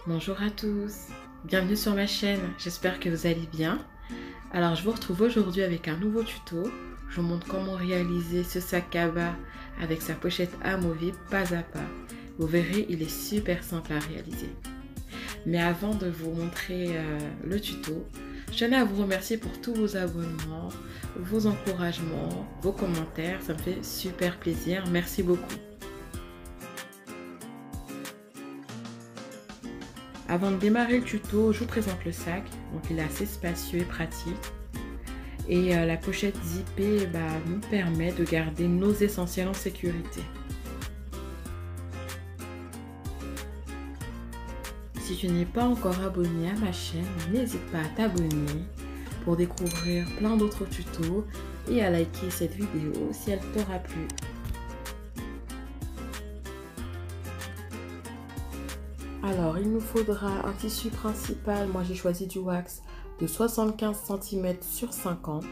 Bonjour à tous, bienvenue sur ma chaîne, j'espère que vous allez bien. Alors je vous retrouve aujourd'hui avec un nouveau tuto. Je vous montre comment réaliser ce sac à bas avec sa pochette amovible pas à pas. Vous verrez, il est super simple à réaliser. Mais avant de vous montrer le tuto, je tenais à vous remercier pour tous vos abonnements, vos encouragements, vos commentaires, ça me fait super plaisir, merci beaucoup. Avant de démarrer le tuto, je vous présente le sac. Donc il est assez spacieux et pratique. Et la pochette zippée nous permet de garder nos essentiels en sécurité. Si tu n'es pas encore abonné à ma chaîne, n'hésite pas à t'abonner pour découvrir plein d'autres tutos et à liker cette vidéo si elle t'aura plu. Alors, il nous faudra un tissu principal, moi j'ai choisi du wax de 75 cm sur 50.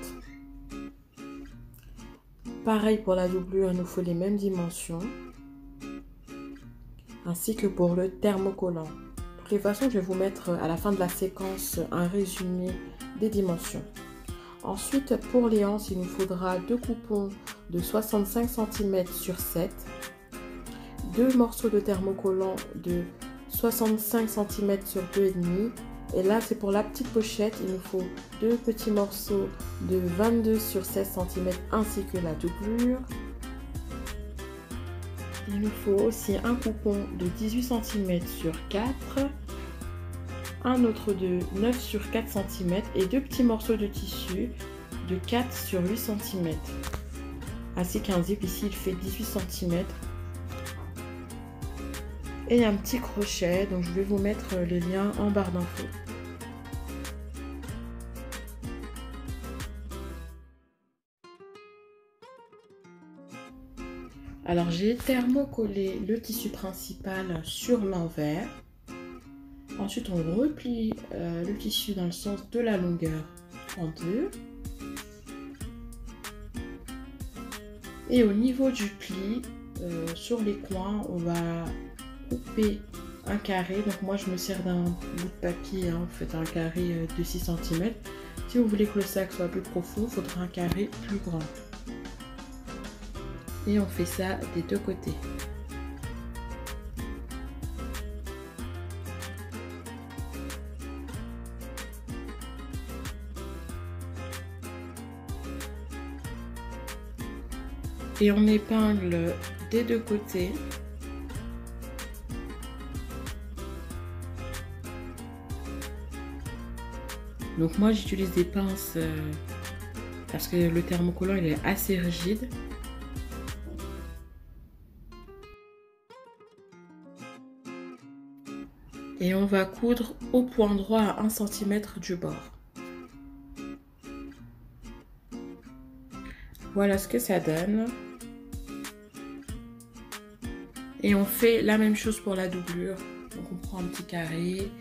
Pareil pour la doublure, il nous faut les mêmes dimensions. Ainsi que pour le thermocollant. De toutes les façons, je vais vous mettre à la fin de la séquence un résumé des dimensions. Ensuite, pour les hanches, il nous faudra deux coupons de 65 cm sur 7. Deux morceaux de thermocollant de 65 cm sur 2,5. Et là, c'est pour la petite pochette, il nous faut deux petits morceaux de 22 sur 16 cm ainsi que la doublure. Il nous faut aussi un coupon de 18 cm sur 4, un autre de 9 sur 4 cm et deux petits morceaux de tissu de 4 sur 8 cm. Ainsi qu'un zip, ici il fait 18 cm. Et un petit crochet, donc je vais vous mettre le lien en barre d'infos. Alors j'ai thermocollé le tissu principal sur l'envers. Ensuite on replie le tissu dans le sens de la longueur en deux. Et au niveau du pli, sur les coins, on va couper un carré. Donc moi je me sers d'un bout de papier, hein. Vous faites un carré de 6 cm. Si vous voulez que le sac soit plus profond, il faudra un carré plus grand. Et on fait ça des deux côtés. Et on épingle des deux côtés. Donc moi j'utilise des pinces parce que le thermocollant il est assez rigide. Et on va coudre au point droit à 1 cm du bord. Voilà ce que ça donne. Et on fait la même chose pour la doublure. Donc on prend un petit carré,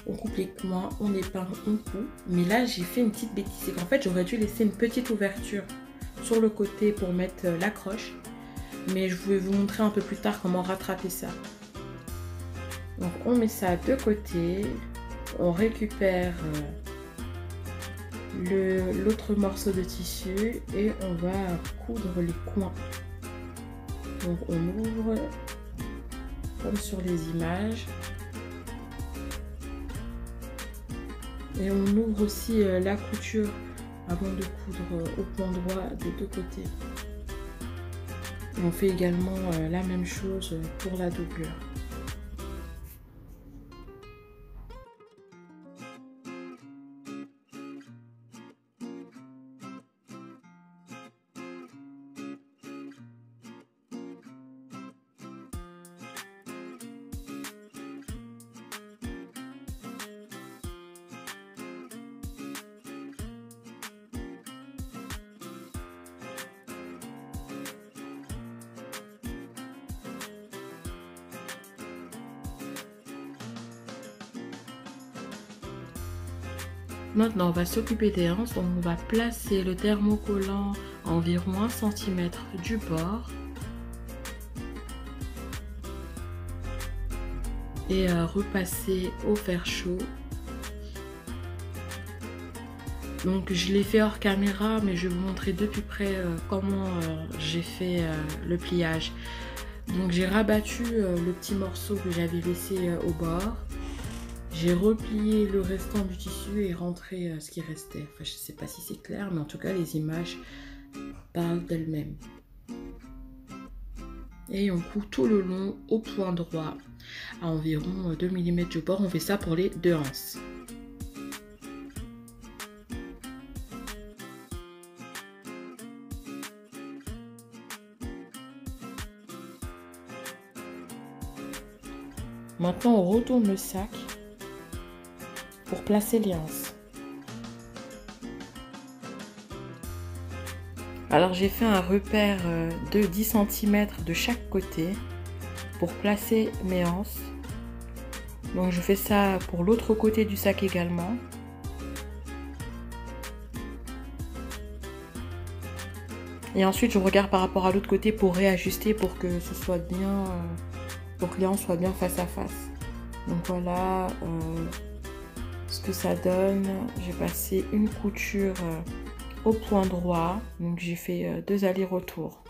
on coupe les coins, on épingle, on coupe. Mais là j'ai fait une petite bêtise, c'est qu'en fait j'aurais dû laisser une petite ouverture sur le côté pour mettre l'accroche. Mais je vais vous montrer un peu plus tard comment rattraper ça. Donc on met ça de côté, on récupère l'autre morceau de tissu et on va coudre les coins. Donc on ouvre comme sur les images et on ouvre aussi la couture avant de coudre au point droit des deux côtés. Et on fait également la même chose pour la doublure. Maintenant, on va s'occuper des hanches. Donc, on va placer le thermocollant à environ 1 cm du bord. et repasser au fer chaud. Donc je l'ai fait hors caméra, mais je vais vous montrer de plus près comment j'ai fait le pliage. Donc j'ai rabattu le petit morceau que j'avais laissé au bord. J'ai replié le restant du tissu et rentré ce qui restait. Enfin, je ne sais pas si c'est clair, mais en tout cas les images parlent d'elles-mêmes. Et on coud tout le long au point droit à environ 2 mm du bord. On fait ça pour les 2 anses. Maintenant, on retourne le sac pour placer les anses. Alors, j'ai fait un repère de 10 cm de chaque côté pour placer mes anses. Donc, je fais ça pour l'autre côté du sac également. Et ensuite, je regarde par rapport à l'autre côté pour réajuster pour que ce soit bien... pour que les hanches soient bien face à face. Donc voilà ce que ça donne. J'ai passé une couture au point droit. Donc j'ai fait 2 allers-retours.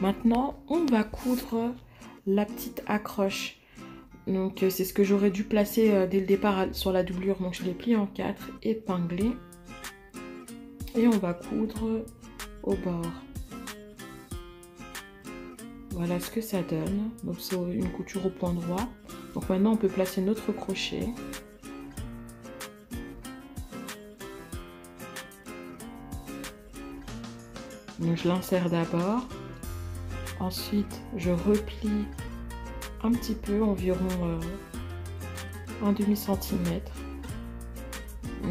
Maintenant, on va coudre la petite accroche. Donc c'est ce que j'aurais dû placer dès le départ sur la doublure. Donc je l'ai plié en 4, épinglé. Et on va coudre au bord. Voilà ce que ça donne. Donc c'est une couture au point droit. Donc maintenant on peut placer notre crochet. Donc je l'insère d'abord. Ensuite je replie un petit peu, environ un demi-centimètre.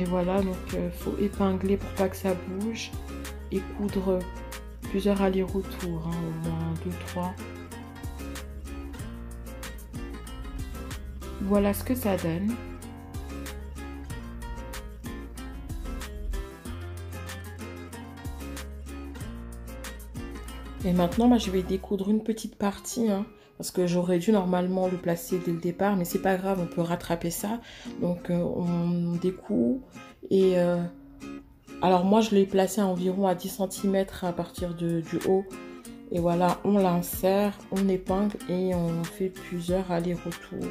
Et voilà, donc faut épingler pour pas que ça bouge et coudre plusieurs allers-retours, au moins 2-3. Voilà ce que ça donne. Et maintenant, je vais découdre une petite partie, parce que j'aurais dû normalement le placer dès le départ, mais c'est pas grave, on peut rattraper ça. Donc on découd et alors moi je l'ai placé environ à 10 cm à partir du haut. Et voilà, on l'insère, on épingle et on fait plusieurs allers-retours,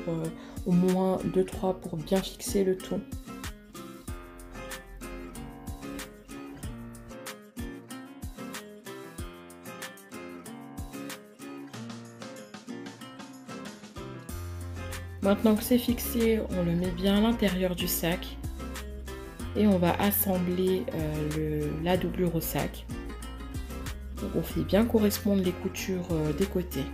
au moins 2-3 pour bien fixer le tout. Maintenant que c'est fixé, on le met bien à l'intérieur du sac et on va assembler la doublure au sac. Donc on fait bien correspondre les coutures des côtés.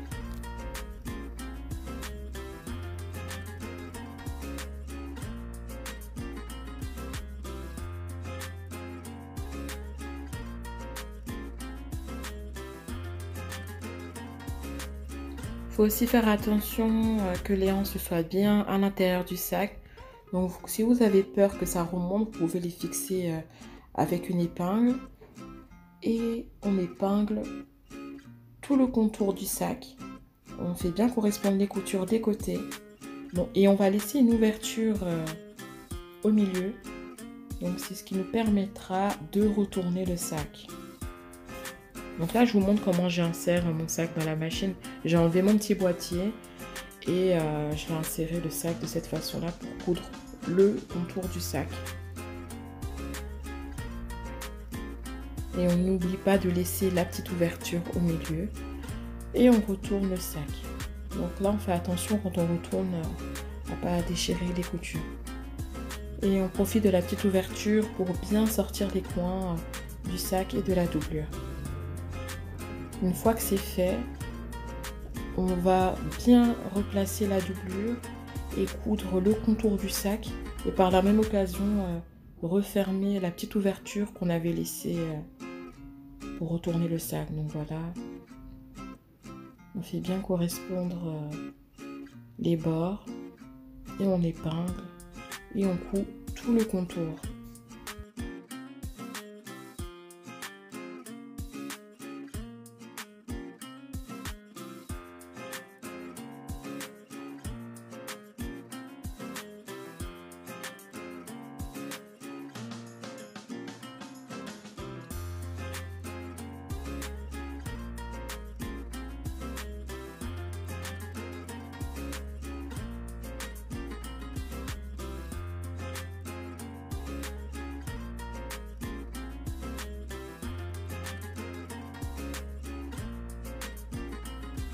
Il faut aussi faire attention que les anses soient bien à l'intérieur du sac. Donc si vous avez peur que ça remonte, vous pouvez les fixer avec une épingle. Et on épingle tout le contour du sac. On fait bien correspondre les coutures des côtés. Bon, et on va laisser une ouverture au milieu. Donc c'est ce qui nous permettra de retourner le sac. Donc là je vous montre comment j'insère mon sac dans la machine. J'ai enlevé mon petit boîtier et je vais insérer le sac de cette façon là pour coudre le contour du sac. Et on n'oublie pas de laisser la petite ouverture au milieu. Et on retourne le sac. Donc là, on fait attention quand on retourne à ne pas déchirer les coutures. Et on profite de la petite ouverture pour bien sortir les coins du sac et de la doublure. Une fois que c'est fait, on va bien replacer la doublure et coudre le contour du sac. Et par la même occasion, refermer la petite ouverture qu'on avait laissée pour retourner le sac. Donc voilà, on fait bien correspondre les bords et on épingle et on coud tout le contour.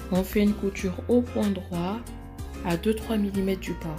On fait une couture au point droit à 2-3 mm du bord.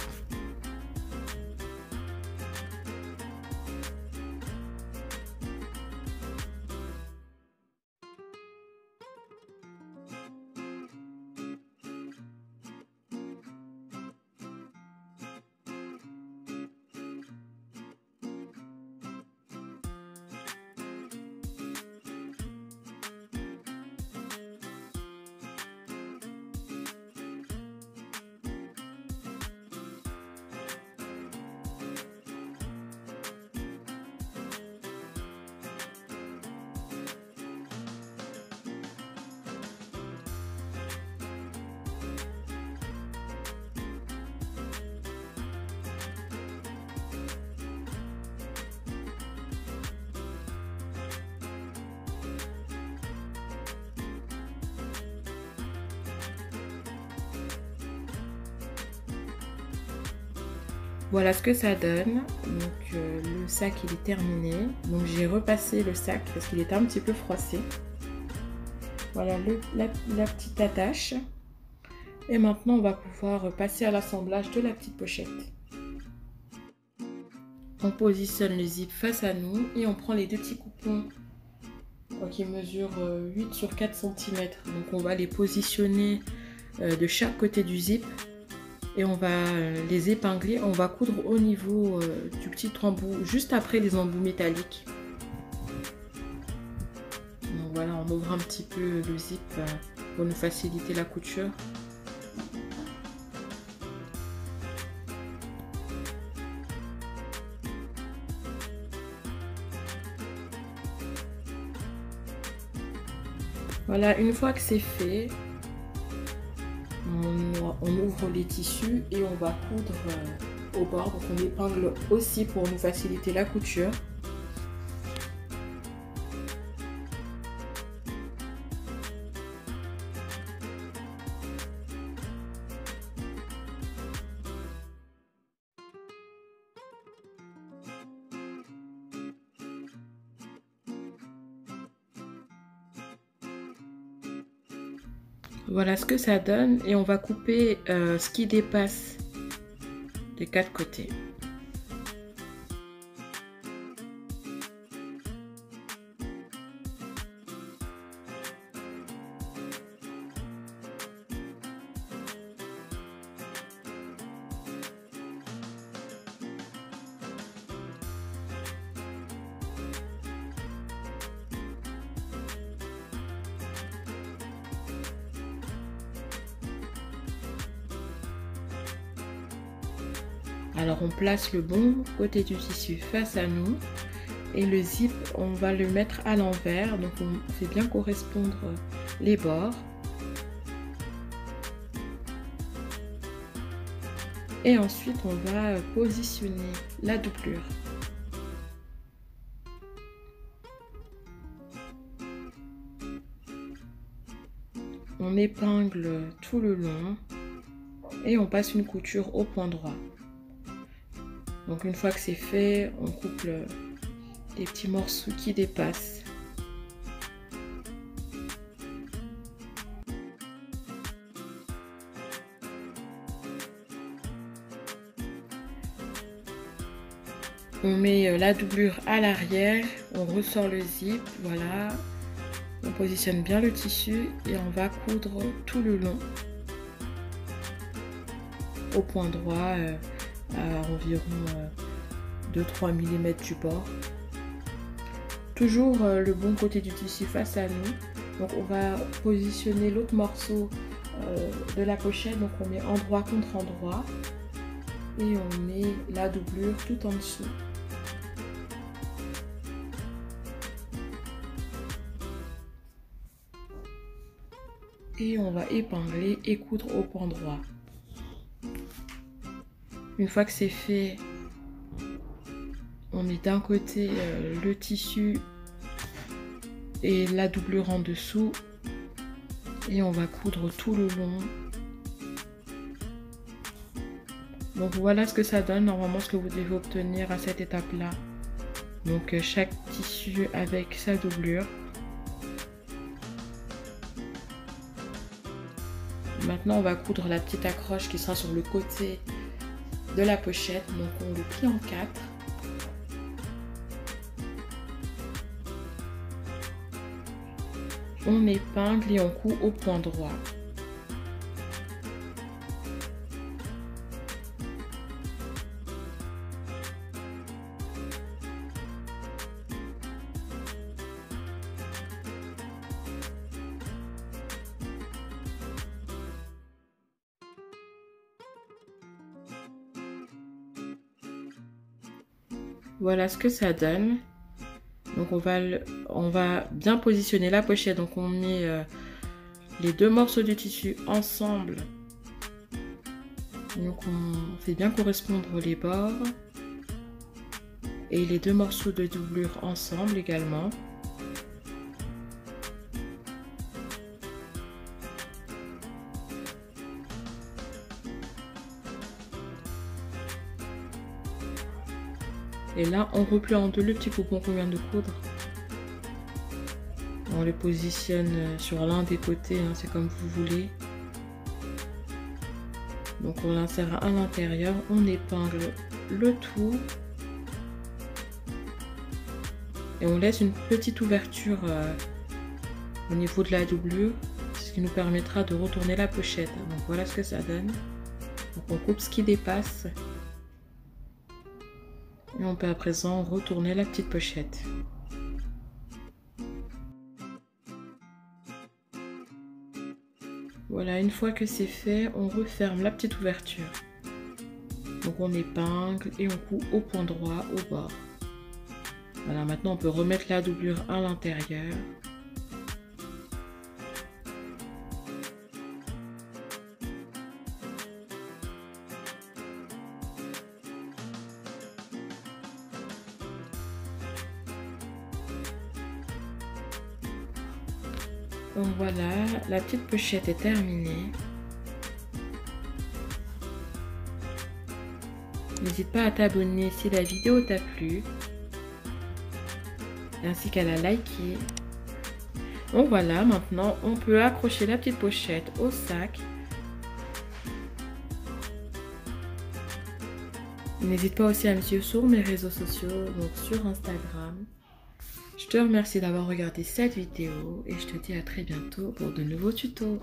Voilà ce que ça donne. Donc le sac il est terminé. Donc j'ai repassé le sac parce qu'il était un petit peu froissé. Voilà la petite attache. Et maintenant on va pouvoir passer à l'assemblage de la petite pochette. On positionne le zip face à nous et on prend les deux petits coupons qui mesurent 8 sur 4 cm. Donc on va les positionner de chaque côté du zip. Et on va les épingler, on va coudre au niveau du petit embout, juste après les embouts métalliques. Donc voilà, on ouvre un petit peu le zip pour nous faciliter la couture. Voilà, une fois que c'est fait, on ouvre les tissus et on va coudre au bord. Donc on épingle aussi pour nous faciliter la couture. Voilà ce que ça donne et on va couper ce qui dépasse des quatre côtés. Alors on place le bon côté du tissu face à nous et le zip on va le mettre à l'envers, donc on fait bien correspondre les bords. Et ensuite on va positionner la doublure. On épingle tout le long et on passe une couture au point droit. Donc une fois que c'est fait, on coupe les petits morceaux qui dépassent. On met la doublure à l'arrière, on ressort le zip, voilà. On positionne bien le tissu et on va coudre tout le long au point droit. À environ 2-3 mm du bord. Toujours le bon côté du tissu face à nous. Donc on va positionner l'autre morceau de la pochette. Donc on met endroit contre endroit et on met la doublure tout en dessous. Et on va épingler et coudre au point droit. Une fois que c'est fait, on met d'un côté le tissu et la doublure en dessous et on va coudre tout le long. Donc voilà ce que ça donne, normalement ce que vous devez obtenir à cette étape-là. Donc chaque tissu avec sa doublure. Maintenant, on va coudre la petite accroche qui sera sur le côté de la pochette. Donc, on le plie en 4. On épingle et on coud au point droit. Voilà ce que ça donne. Donc on va bien positionner la pochette. Donc on met les deux morceaux de tissu ensemble. Donc on fait bien correspondre les bords. Et les deux morceaux de doublure ensemble également. Et là, on replie en deux le petit coupon qu'on vient de coudre. On le positionne sur l'un des côtés, hein, c'est comme vous voulez. Donc on l'insère à l'intérieur, on épingle le tout. Et on laisse une petite ouverture au niveau de la doublure, ce qui nous permettra de retourner la pochette. Donc voilà ce que ça donne. Donc on coupe ce qui dépasse. Et on peut à présent retourner la petite pochette. Voilà, une fois que c'est fait, on referme la petite ouverture. Donc on épingle et on coud au point droit au bord. Voilà, maintenant on peut remettre la doublure à l'intérieur. Donc voilà, la petite pochette est terminée. N'hésite pas à t'abonner si la vidéo t'a plu, ainsi qu'à la liker. Donc voilà, maintenant on peut accrocher la petite pochette au sac. N'hésite pas aussi à me suivre sur mes réseaux sociaux, donc sur Instagram. Je te remercie d'avoir regardé cette vidéo et je te dis à très bientôt pour de nouveaux tutos.